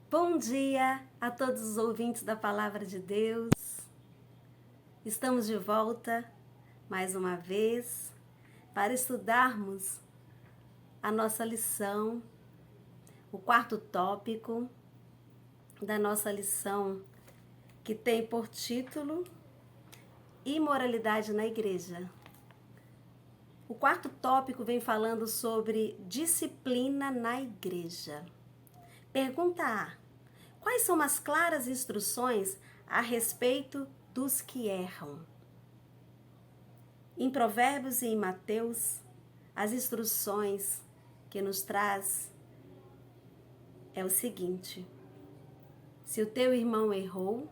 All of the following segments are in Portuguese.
Bom dia a todos os ouvintes da Palavra de Deus. Estamos de volta mais uma vez para estudarmos a nossa lição, o quarto tópico da nossa lição, que tem por título Imoralidade na Igreja. O quarto tópico vem falando sobre disciplina na igreja. Pergunta A: quais são as claras instruções a respeito dos que erram? Em Provérbios e em Mateus, as instruções que nos traz é o seguinte: se o teu irmão errou,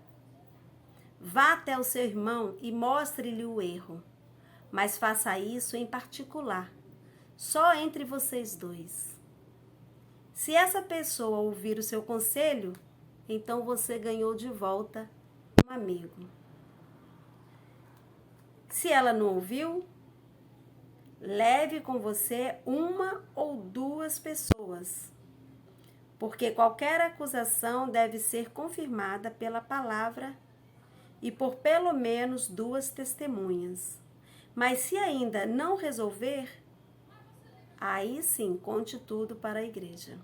vá até o seu irmão e mostre-lhe o erro, mas faça isso em particular, só entre vocês dois. Se essa pessoa ouvir o seu conselho, então você ganhou de volta um amigo. Se ela não ouviu, leve com você uma ou duas pessoas, porque qualquer acusação deve ser confirmada pela palavra e por pelo menos duas testemunhas. Mas se ainda não resolver, aí sim conte tudo para a igreja.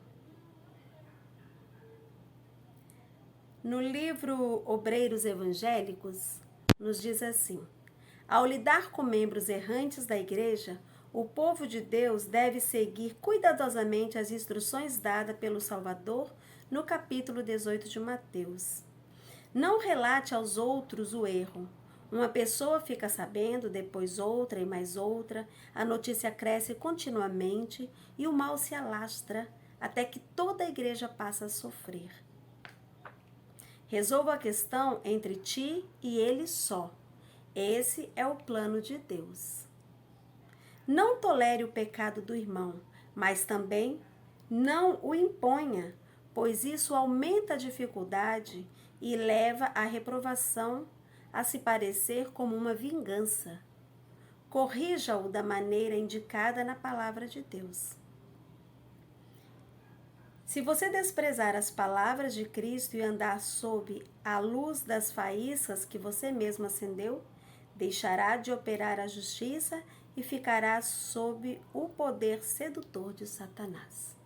No livro Obreiros Evangélicos, nos diz assim: ao lidar com membros errantes da igreja, o povo de Deus deve seguir cuidadosamente as instruções dadas pelo Salvador no capítulo 18 de Mateus. Não relate aos outros o erro. Uma pessoa fica sabendo, depois outra e mais outra, a notícia cresce continuamente e o mal se alastra até que toda a igreja passa a sofrer. Resolva a questão entre ti e ele só. Esse é o plano de Deus. Não tolere o pecado do irmão, mas também não o imponha, pois isso aumenta a dificuldade e leva à reprovação a se parecer como uma vingança. Corrija-o da maneira indicada na palavra de Deus. Se você desprezar as palavras de Cristo e andar sob a luz das faíscas que você mesmo acendeu, deixará de operar a justiça e ficará sob o poder sedutor de Satanás.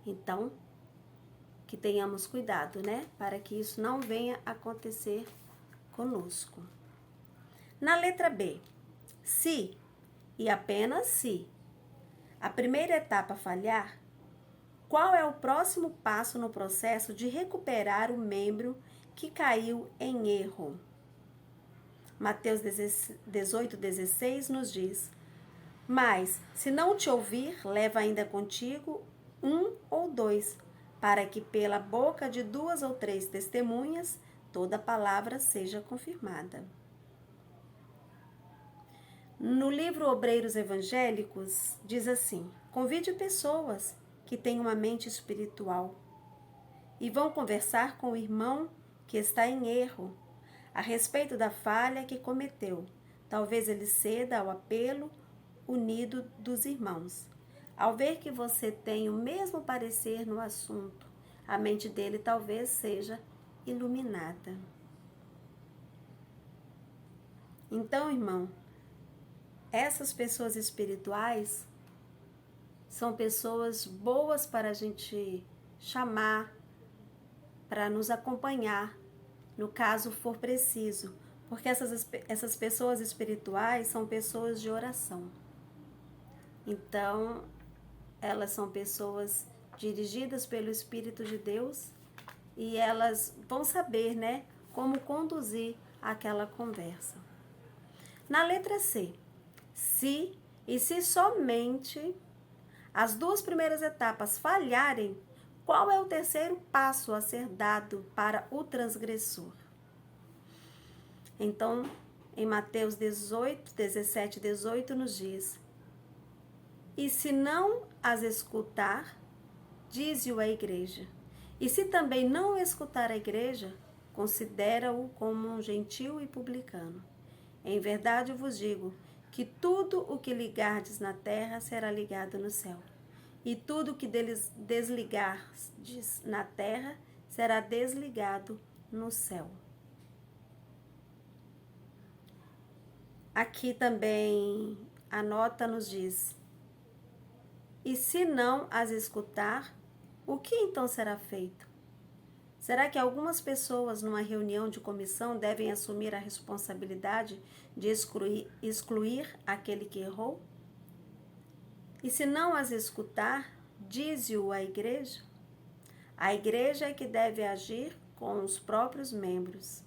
Então, que tenhamos cuidado, né? Para que isso não venha acontecer conosco. Na letra B, se e apenas se a primeira etapa falhar, qual é o próximo passo no processo de recuperar o membro que caiu em erro? Mateus 18,16 nos diz: mas, se não te ouvir, leva ainda contigo um ou dois, para que pela boca de duas ou três testemunhas toda palavra seja confirmada. No livro Obreiros Evangélicos, diz assim: convide pessoas que têm uma mente espiritual e vão conversar com o irmão que está em erro a respeito da falha que cometeu. Talvez ele ceda ao apelo unido dos irmãos. Ao ver que você tem o mesmo parecer no assunto, a mente dele talvez seja iluminada. Então, irmão, essas pessoas espirituais são pessoas boas para a gente chamar, para nos acompanhar, no caso for preciso, porque essas pessoas espirituais são pessoas de oração. Então, elas são pessoas dirigidas pelo Espírito de Deus e elas vão saber, né, como conduzir aquela conversa. Na letra C, se e se somente as duas primeiras etapas falharem, qual é o terceiro passo a ser dado para o transgressor? Então, em Mateus 18, 17 e 18 nos diz: e se não as escutar, dize-o à igreja. E se também não escutar a igreja, considera-o como um gentil e publicano. Em verdade vos digo que tudo o que ligardes na terra será ligado no céu, e tudo o que desligardes na terra será desligado no céu. Aqui também a nota nos diz: e se não as escutar, o que então será feito? Será que algumas pessoas numa reunião de comissão devem assumir a responsabilidade de excluir aquele que errou? E se não as escutar, dize-o a igreja? A igreja é que deve agir com os próprios membros.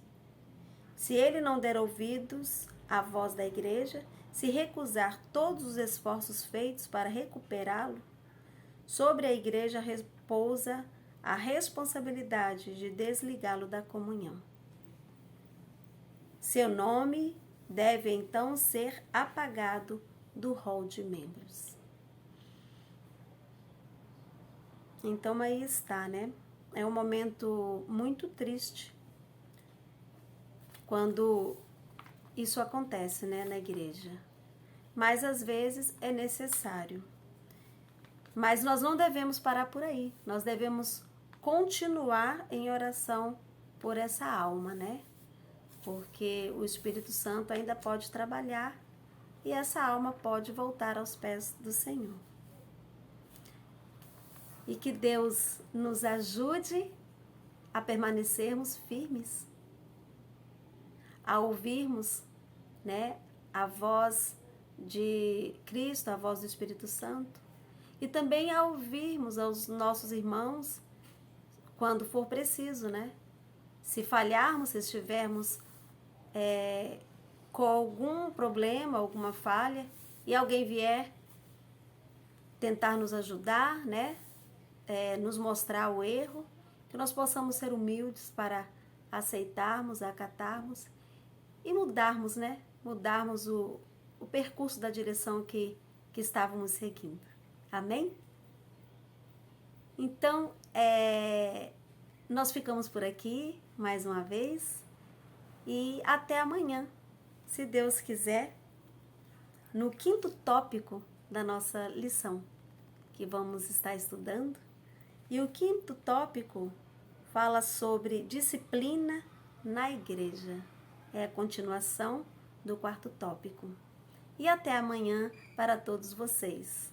Se ele não der ouvidos à voz da igreja, se recusar todos os esforços feitos para recuperá-lo, sobre a igreja repousa a responsabilidade de desligá-lo da comunhão. Seu nome deve então ser apagado do rol de membros. Então aí está, né? É um momento muito triste quando isso acontece, né, na igreja. Mas às vezes é necessário. Mas nós não devemos parar por aí. Nós devemos continuar em oração por essa alma, né? Porque o Espírito Santo ainda pode trabalhar e essa alma pode voltar aos pés do Senhor. E que Deus nos ajude a permanecermos firmes, a ouvirmos, né, a voz de Cristo, a voz do Espírito Santo, e também a ouvirmos aos nossos irmãos quando for preciso, né? Se falharmos, se estivermos com algum problema, alguma falha, e alguém vier tentar nos ajudar, né? Nos mostrar o erro, que nós possamos ser humildes para aceitarmos, acatarmos e mudarmos, né? Mudarmos o percurso da direção que estávamos seguindo. Amém? Então, nós ficamos por aqui mais uma vez e até amanhã, se Deus quiser, no 5º tópico da nossa lição que vamos estar estudando. E o 5º tópico fala sobre disciplina na igreja. É a continuação do 4º tópico. E até amanhã para todos vocês.